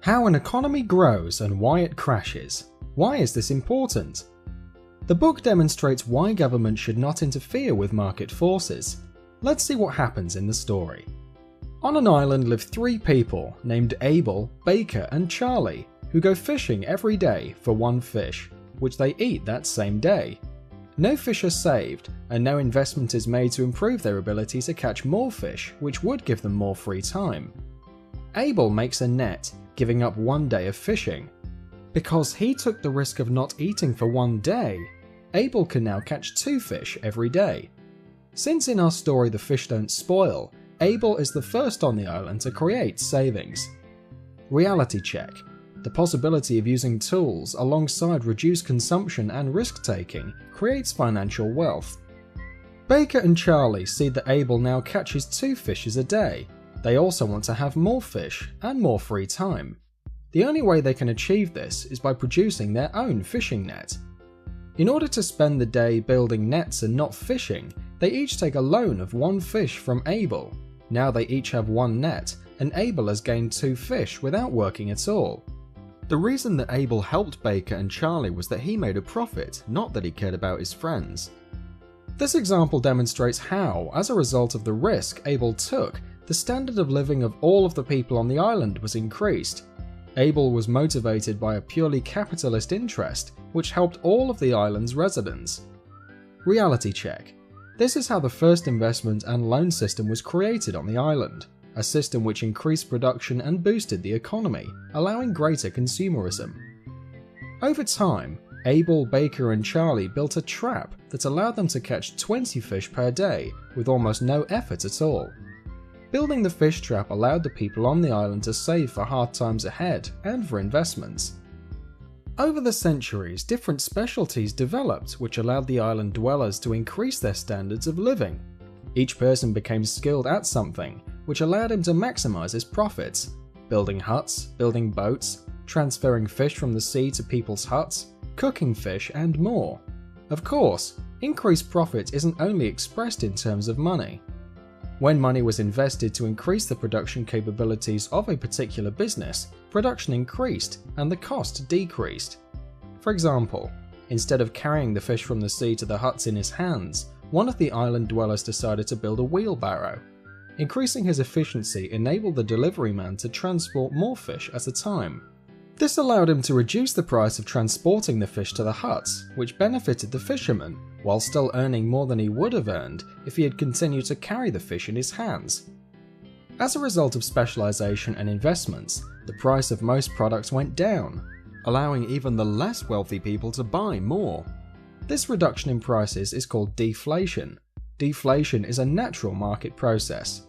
How an economy grows and why it crashes. Why is this important? The book demonstrates why government should not interfere with market forces. Let's see what happens in the story. On an island live three people named Abel, Baker, and Charlie, who go fishing every day for one fish, which they eat that same day. No fish are saved, and no investment is made to improve their ability to catch more fish, which would give them more free time. Abel makes a net, giving up one day of fishing. Because he took the risk of not eating for one day, Abel can now catch 2 fish every day. Since in our story the fish don't spoil, Abel is the first on the island to create savings. Reality check. The possibility of using tools alongside reduced consumption and risk-taking creates financial wealth. Baker and Charlie see that Abel now catches 2 fishes a day. They also want to have more fish and more free time. The only way they can achieve this is by producing their own fishing net. In order to spend the day building nets and not fishing, they each take a loan of 1 fish from Abel. Now they each have 1 net, and Abel has gained 2 fish without working at all. The reason that Abel helped Baker and Charlie was that he made a profit, not that he cared about his friends. This example demonstrates how, as a result of the risk Abel took, the standard of living of all of the people on the island was increased. Abel was motivated by a purely capitalist interest, which helped all of the island's residents. Reality check. This is how the first investment and loan system was created on the island, a system which increased production and boosted the economy, allowing greater consumerism. Over time, Abel, Baker, and Charlie built a trap that allowed them to catch 20 fish per day with almost no effort at all. Building the fish trap allowed the people on the island to save for hard times ahead and for investments. Over the centuries, different specialties developed which allowed the island dwellers to increase their standards of living. Each person became skilled at something, which allowed him to maximize his profits, building huts, building boats, transferring fish from the sea to people's huts, cooking fish, and more. Of course, increased profit isn't only expressed in terms of money. When money was invested to increase the production capabilities of a particular business, production increased and the cost decreased. For example, instead of carrying the fish from the sea to the huts in his hands, one of the island dwellers decided to build a wheelbarrow. Increasing his efficiency enabled the delivery man to transport more fish at a time. This allowed him to reduce the price of transporting the fish to the huts, which benefited the fisherman, while still earning more than he would have earned if he had continued to carry the fish in his hands. As a result of specialization and investments, the price of most products went down, allowing even the less wealthy people to buy more. This reduction in prices is called deflation. Deflation is a natural market process.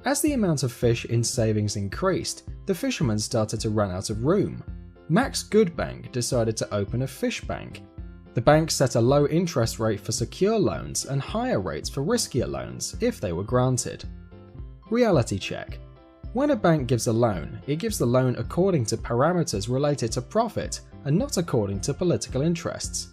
As the amount of fish in savings increased, the fishermen started to run out of room. Max Goodbank decided to open a fish bank. The bank set a low interest rate for secure loans and higher rates for riskier loans if they were granted. Reality check. When a bank gives a loan, it gives the loan according to parameters related to profit and not according to political interests.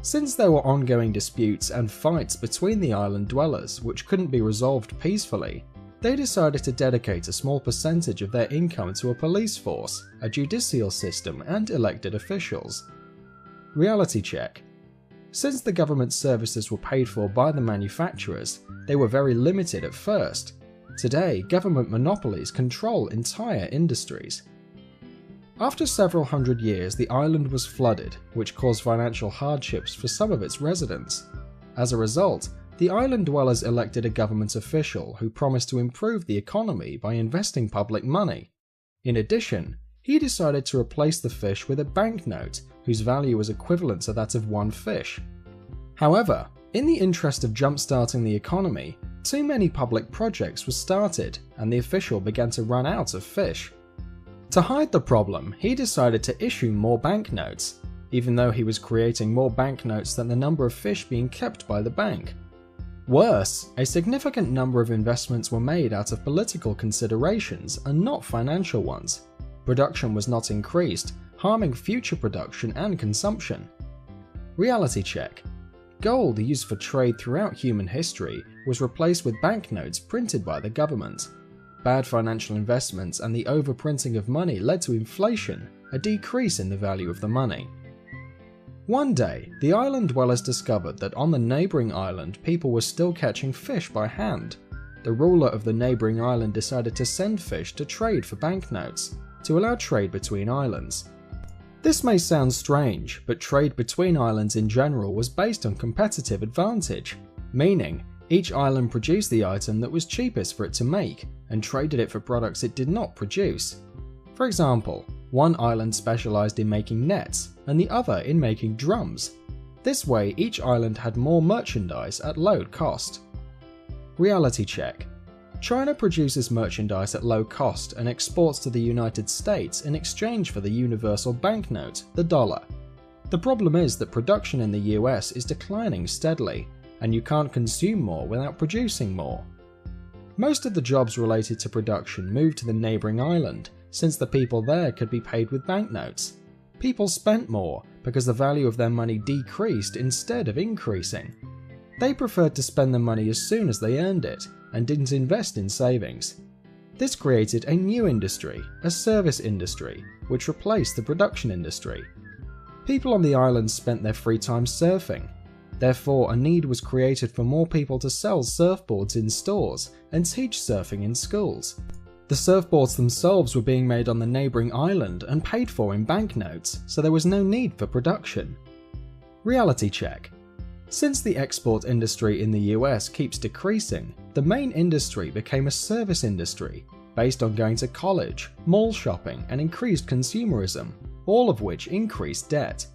Since there were ongoing disputes and fights between the island dwellers which couldn't be resolved peacefully, they decided to dedicate a small percentage of their income to a police force, a judicial system, and elected officials. Reality check. Since the government services were paid for by the manufacturers, they were very limited at first. Today, government monopolies control entire industries. After several hundred years, the island was flooded, which caused financial hardships for some of its residents. As a result, the island dwellers elected a government official who promised to improve the economy by investing public money. In addition, he decided to replace the fish with a banknote whose value was equivalent to that of 1 fish. However, in the interest of jump-starting the economy, too many public projects were started and the official began to run out of fish. To hide the problem, he decided to issue more banknotes, even though he was creating more banknotes than the number of fish being kept by the bank. Worse, a significant number of investments were made out of political considerations and not financial ones. Production was not increased, harming future production and consumption. Reality check. Gold used for trade throughout human history was replaced with banknotes printed by the government. Bad financial investments and the overprinting of money led to inflation, a decrease in the value of the money. One day, the island dwellers discovered that on the neighbouring island people were still catching fish by hand. The ruler of the neighbouring island decided to send fish to trade for banknotes, to allow trade between islands. This may sound strange, but trade between islands in general was based on competitive advantage, meaning each island produced the item that was cheapest for it to make and traded it for products it did not produce. For example, one island specialised in making nets and the other in making drums. This way each island had more merchandise at low cost. Reality check. China produces merchandise at low cost and exports to the United States in exchange for the universal banknote, the dollar. The problem is that production in the US is declining steadily, and you can't consume more without producing more. Most of the jobs related to production moved to the neighbouring island, since the people there could be paid with banknotes. People spent more because the value of their money decreased instead of increasing. They preferred to spend the money as soon as they earned it, and didn't invest in savings. This created a new industry, a service industry, which replaced the production industry. People on the island spent their free time surfing. Therefore, a need was created for more people to sell surfboards in stores and teach surfing in schools. The surfboards themselves were being made on the neighbouring island and paid for in banknotes, so there was no need for production. Reality check. Since the export industry in the US keeps decreasing, the main industry became a service industry, based on going to college, mall shopping, and increased consumerism, all of which increased debt.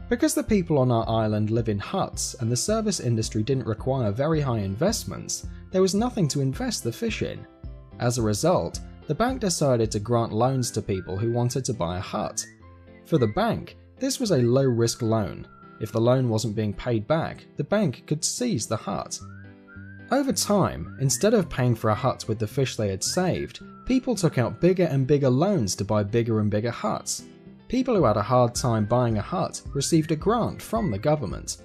Because the people on our island live in huts and the service industry didn't require very high investments, there was nothing to invest the fish in. As a result, the bank decided to grant loans to people who wanted to buy a hut. For the bank, this was a low-risk loan. If the loan wasn't being paid back, the bank could seize the hut. Over time, instead of paying for a hut with the fish they had saved, people took out bigger and bigger loans to buy bigger and bigger huts. People who had a hard time buying a hut received a grant from the government.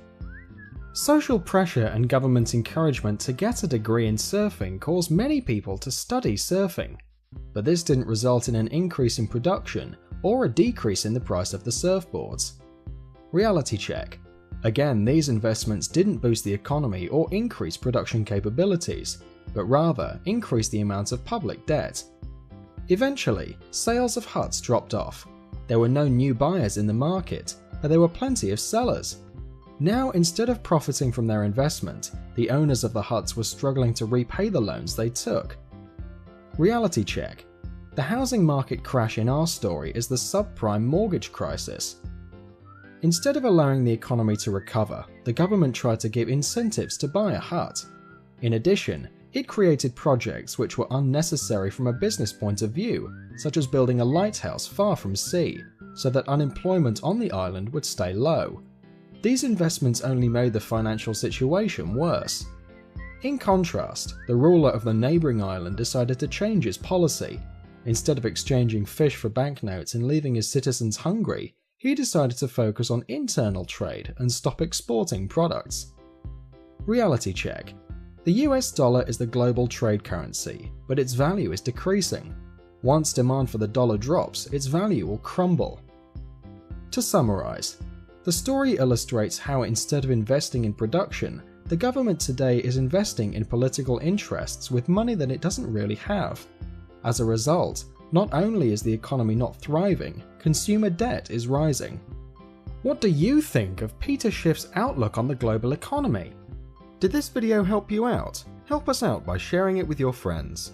Social pressure and government encouragement to get a degree in surfing caused many people to study surfing, but this didn't result in an increase in production or a decrease in the price of the surfboards. Reality check. Again, these investments didn't boost the economy or increase production capabilities, but rather increase the amount of public debt. Eventually, sales of huts dropped off. There were no new buyers in the market, but there were plenty of sellers. Now, instead of profiting from their investment, the owners of the huts were struggling to repay the loans they took. Reality check. The housing market crash in our story is the subprime mortgage crisis. Instead of allowing the economy to recover, the government tried to give incentives to buy a hut. In addition, it created projects which were unnecessary from a business point of view, such as building a lighthouse far from sea, so that unemployment on the island would stay low. These investments only made the financial situation worse. In contrast, the ruler of the neighbouring island decided to change his policy. Instead of exchanging fish for banknotes and leaving his citizens hungry, he decided to focus on internal trade and stop exporting products. Reality check. The US dollar is the global trade currency, but its value is decreasing. Once demand for the dollar drops, its value will crumble. To summarize, the story illustrates how instead of investing in production, the government today is investing in political interests with money that it doesn't really have. As a result, not only is the economy not thriving, consumer debt is rising. What do you think of Peter Schiff's outlook on the global economy? Did this video help you out? Help us out by sharing it with your friends.